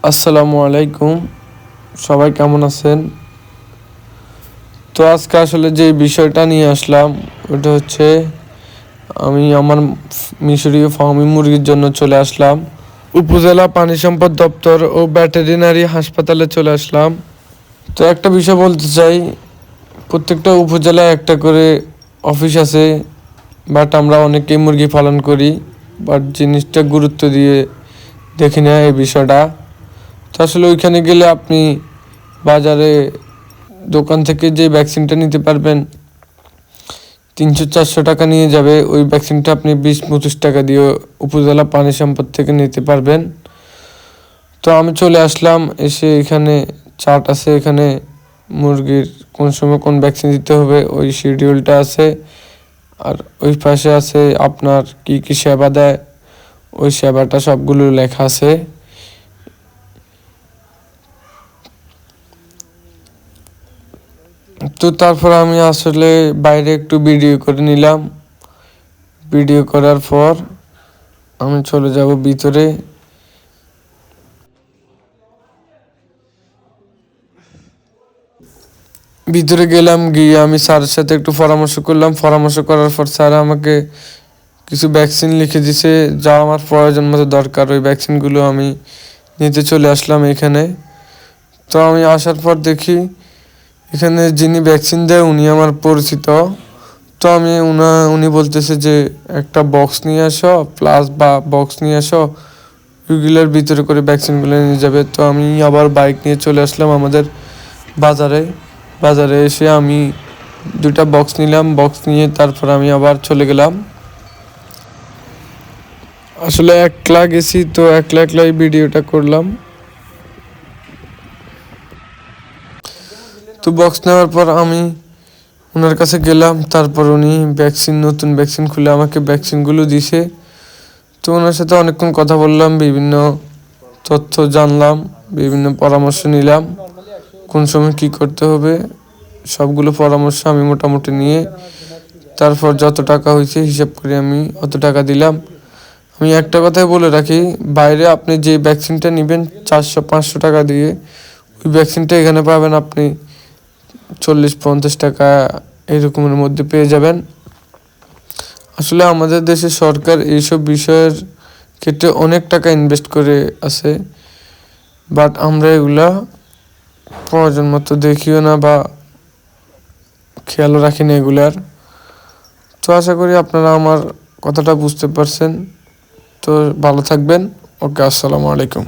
আসসালামু আলাইকুম, সবাই কেমন আছেন? তো আজকে আসলে যে বিষয়টা নিয়ে আসলাম ওটা হচ্ছে আমি আমার মিশরীয় ফার্মি মুরগির জন্য চলে আসলাম। উপজেলা পানি সম্পদ দপ্তর ও ভেটেরিনারি হাসপাতালে চলে আসলাম। তো একটা বিষয় বলতে চাই, প্রত্যেকটা উপজেলায় একটা করে অফিস আছে, বাট আমরা অনেকেই মুরগি পালন করি, বাট জিনিসটা গুরুত্ব দিয়ে দেখি না এই বিষয়টা। তো আসলে ওইখানে গেলে আপনি বাজারে দোকান থেকে যে ভ্যাকসিনটা নিতে পারবেন 300-400 টাকা নিয়ে যাবে, ওই ভ্যাকসিনটা আপনি 20-25 টাকা দিয়ে উপজেলা পানি সম্পদ থেকে নিতে পারবেন। তো আমি চলে আসলাম, এসে এখানে চার্ট আছে, এখানে মুরগির কোন সময় কোন ভ্যাকসিন দিতে হবে ওই শিডিউলটা আছে। আর ওই পাশে আছে আপনার কি কি সেবা দেয়, ওই সেবাটা সবগুলো লেখা আছে। তো তারপর আমি আসলে বাইরে একটু ভিডিও করে নিলাম। ভিডিও করার পর আমি চলে যাব ভিতরে। ভিতরে গেলাম, গিয়ে আমি স্যারের সাথে একটু পরামর্শ করলাম। পরামর্শ করার পর স্যার আমাকে কিছু ভ্যাকসিন লিখে দিছে, যা আমার প্রয়োজন মতো দরকার। ওই ভ্যাকসিনগুলো আমি নিতে চলে আসলাম এখানে। তো আমি আসার পর দেখি এখানে যিনি ভ্যাকসিন দেয় উনি আমার পরিচিত। তো উনি বলতেছে যে একটা বক্স নিয়ে আসো, প্লাস বা বক্স নিয়ে আসো, ওইগুলোর ভিতরে করে ভ্যাকসিনগুলো নিয়ে যাবে। তো আমি আবার বাইক নিয়ে চলে আসলাম আমাদের বাজারে। বাজারে এসে আমি 2টা বক্স নিলাম, বক্স নিয়ে তারপর আমি আবার চলে গেলাম। আসলে একলা গেছি, তো একলাই ভিডিওটা করলাম। তো বক্স নেওয়ার পর আমি ওনার কাছে গেলাম, তারপর উনি নতুন ভ্যাকসিন খুলে আমাকে ভ্যাকসিনগুলো দিছে। তো ওনার সাথে অনেকক্ষণ কথা বললাম, বিভিন্ন তথ্য জানলাম, বিভিন্ন পরামর্শ নিলাম, কোন সময় কি করতে হবে সবগুলো পরামর্শ আমি মোটামুটি নিয়ে তারপর যত টাকা হয়েছে হিসাব করে আমি অত টাকা দিলাম। আমি একটা কথাই বলে রাখি, বাইরে আপনি যে ভ্যাকসিনটা নেবেন 400-500 টাকা দিয়ে, ওই ভ্যাকসিনটা এখানে পাবেন আপনি 40-50 টাকা এরকমের মধ্যে পেয়ে যাবেন। আসলে আমাদের দেশে সরকার এইসব বিষয়ের ক্ষেত্রে অনেক টাকা ইনভেস্ট করে আছে, বাট আমরা এগুলা প্রয়োজন মতো দেখিও না বা খেয়ালও রাখি না এগুলার। তো আশা করি আপনারা আমার কথাটা বুঝতে পারছেন। তো ভালো থাকবেন। ওকে, আসসালামু আলাইকুম।